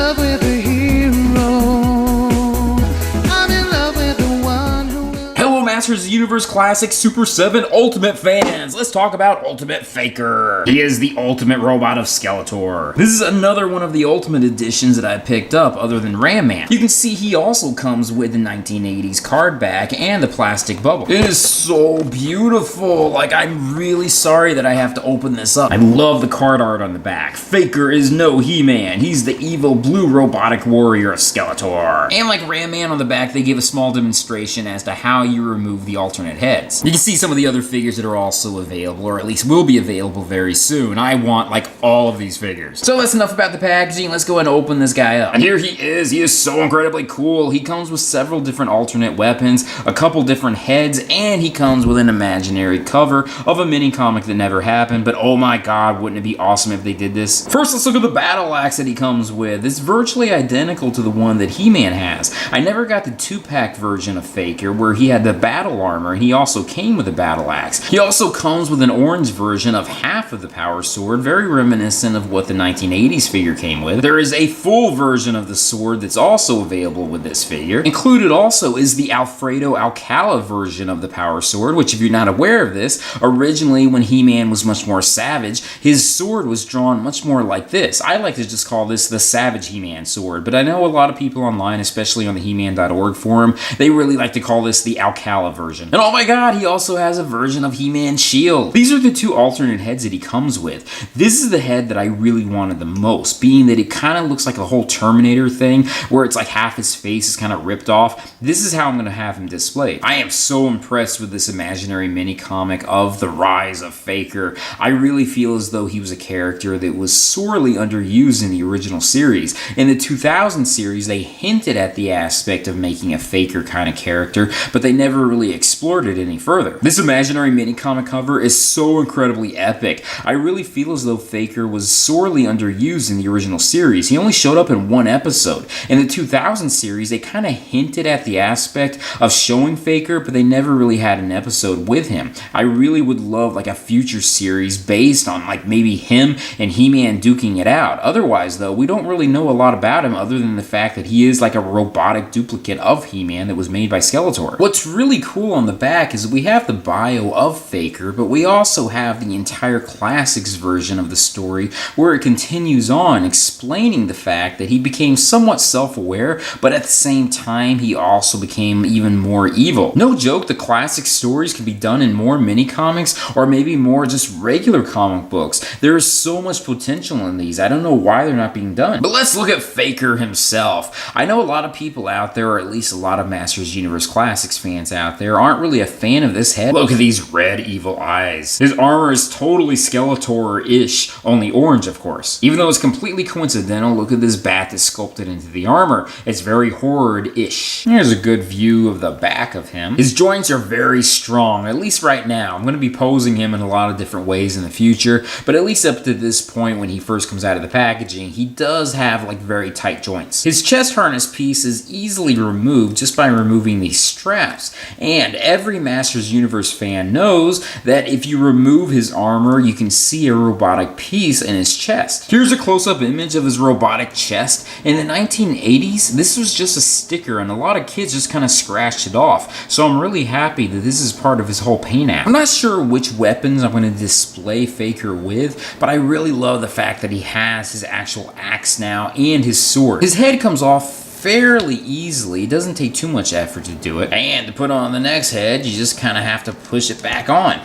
love with a hero. I'm in love with the one who will... Hello Masters of the Universe Classic Super 7 Ultimate fans! Let's talk about Ultimate Faker. He is the ultimate robot of Skeletor. This is another one of the Ultimate editions that I picked up other than Ram Man. You can see he also comes with the 1980s card back and the plastic bubble. It is so beautiful. Like, I'm really sorry that I have to open this up. I love the card art on the back. Faker is no He-Man. He's the evil blue robotic warrior of Skeletor. And like Ram Man on the back, they give a small demonstration as to how you remove the alternate heads. You can see some of the other figures that are also available, or at least will be available very soon. I want like all of these figures. So that's enough about the packaging. Let's go ahead and open this guy up. And here he is. He is so incredibly cool. He comes with several different alternate weapons, a couple different heads, and he comes with an imaginary cover of a mini comic that never happened. But oh my god, wouldn't it be awesome if they did this? First, let's look at the battle axe that he comes with. It's virtually identical to the one that He-Man has. I never got the 2-pack version of Faker where he had the battle armor, and he also came with a battle axe. He also comes with an orange version of half of the power sword, very reminiscent of what the 1980s figure came with. There is a full version of the sword that's also available with this figure. Included also is the Alfredo Alcala version of the power sword, which if you're not aware of this, originally when He-Man was much more savage, his sword was drawn much more like this. I like to just call this the Savage He-Man sword, but I know a lot of people online, especially on the He-Man.org forum, they really like to call this the Alcala version. And oh my god, he also has a version of He-Man's shield. These are the two alternate heads that he comes with. This is the head that I really wanted the most, being that it kind of looks like a whole Terminator thing, where it's like half his face is kind of ripped off. This is how I'm going to have him displayed. I am so impressed with this imaginary mini comic of the rise of Faker. I really feel as though he was a character that was sorely underused in the original series. In the 2000 series, they hinted at the aspect of making a Faker kind of character, but they never really explored it any further. This imaginary mini comic cover is so incredibly epic. I really feel as though Faker was sorely underused in the original series. He only showed up in one episode. In the 2000 series, they kind of hinted at the aspect of showing Faker, but they never really had an episode with him. I really would love like a future series based on like maybe him and He-Man duking it out. Otherwise though, we don't really know a lot about him other than the fact that he is like a robotic duplicate of He-Man that was made by Skeletor. What's really cool on the back is we have the bio of Faker, but we also have the entire classics version of the story where it continues on explaining the fact that he became somewhat self-aware, but at the same time he also became even more evil. No joke, the classic stories can be done in more mini comics or maybe more just regular comic books. There is so much potential in these. I don't know why they're not being done. But let's look at Faker himself. I know a lot of people out there, or at least a lot of Masters Universe Classics fans out there, aren't really a fan of this head. Look at these red evil eyes. His armor is totally Skeletor-ish, only orange of course. Even though it's completely coincidental, look at this bat that's sculpted into the armor. It's very Horde-ish. Here's a good view of the back of him. His joints are very strong, at least right now. I'm going to be posing him in a lot of different ways in the future, but at least up to this point when he first comes out of the packaging, he does have like very tight joints. His chest harness piece is easily removed just by removing these straps, and every Masters Universe fan knows that if you remove his armor, you can see a robotic piece in his chest. Here's a close-up image of his robotic chest. In the 1980s, this was just a sticker, and a lot of kids just kind of scratched it off, so I'm really happy that this is part of his whole paint app. I'm not sure which weapons I'm going to display Faker with, but I really love the fact that he has his actual axe now and his sword. His head comes off fairly easily. It doesn't take too much effort to do it. And to put on the next head, you just kind of have to push it back on.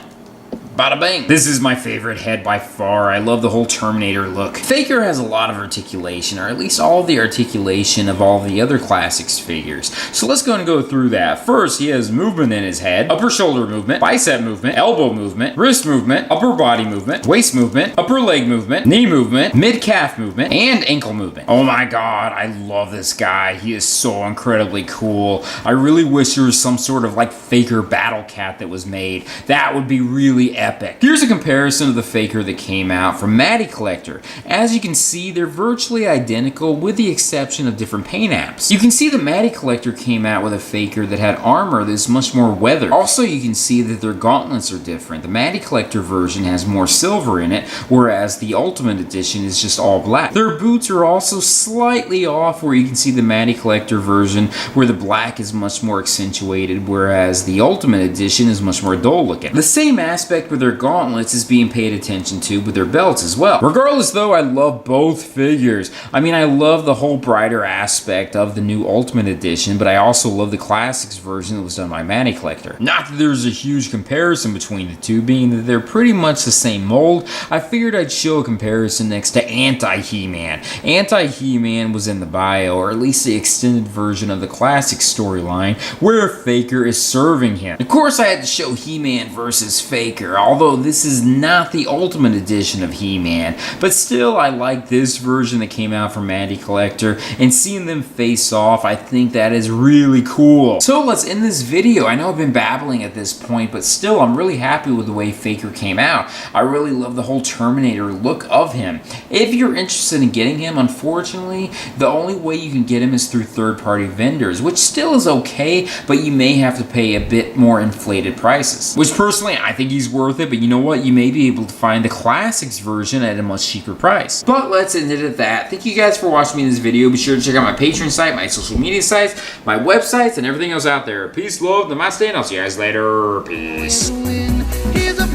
Bada bang. This is my favorite head by far. I love the whole Terminator look. Faker has a lot of articulation, or at least all the articulation of all the other classics figures. So let's go and go through that. First, he has movement in his head, upper shoulder movement, bicep movement, elbow movement, wrist movement, upper body movement, waist movement, upper leg movement, knee movement, mid-calf movement, and ankle movement. Oh my god, I love this guy. He is so incredibly cool. I really wish there was some sort of like Faker battle cat that was made. That would be really epic. Here's a comparison of the Faker that came out from Matty Collector. As you can see, they're virtually identical with the exception of different paint apps. You can see the Matty Collector came out with a Faker that had armor that's much more weathered. Also, you can see that their gauntlets are different. The Matty Collector version has more silver in it, whereas the Ultimate Edition is just all black. Their boots are also slightly off, where you can see the Matty Collector version where the black is much more accentuated, whereas the Ultimate Edition is much more dull looking. The same aspect with their gauntlets is being paid attention to with their belts as well. Regardless though, I love both figures. I mean, I love the whole brighter aspect of the new Ultimate Edition, but I also love the Classics version that was done by Matty Collector. Not that there's a huge comparison between the two, being that they're pretty much the same mold. I figured I'd show a comparison next to Anti-He-Man. Anti-He-Man was in the bio, or at least the extended version of the classic storyline, where Faker is serving him. Of course, I had to show He-Man versus Faker, although this is not the Ultimate Edition of He-Man, but still, I like this version that came out from Matty Collector, and seeing them face off, I think that is really cool. So let's end this video. I know I've been babbling at this point, but still, I'm really happy with the way Faker came out. I really love the whole Terminator look of him. If you're interested in getting him, unfortunately, the only way you can get him is through third-party vendors, which still is okay, but you may have to pay a bit more inflated prices. Which personally, I think he's worth it, but you know what? You may be able to find the Classics version at a much cheaper price. But let's end it at that. Thank you guys for watching me in this video. Be sure to check out my Patreon site, my social media sites, my websites, and everything else out there. Peace, love, namaste, and I'll see you guys later. Peace. He's a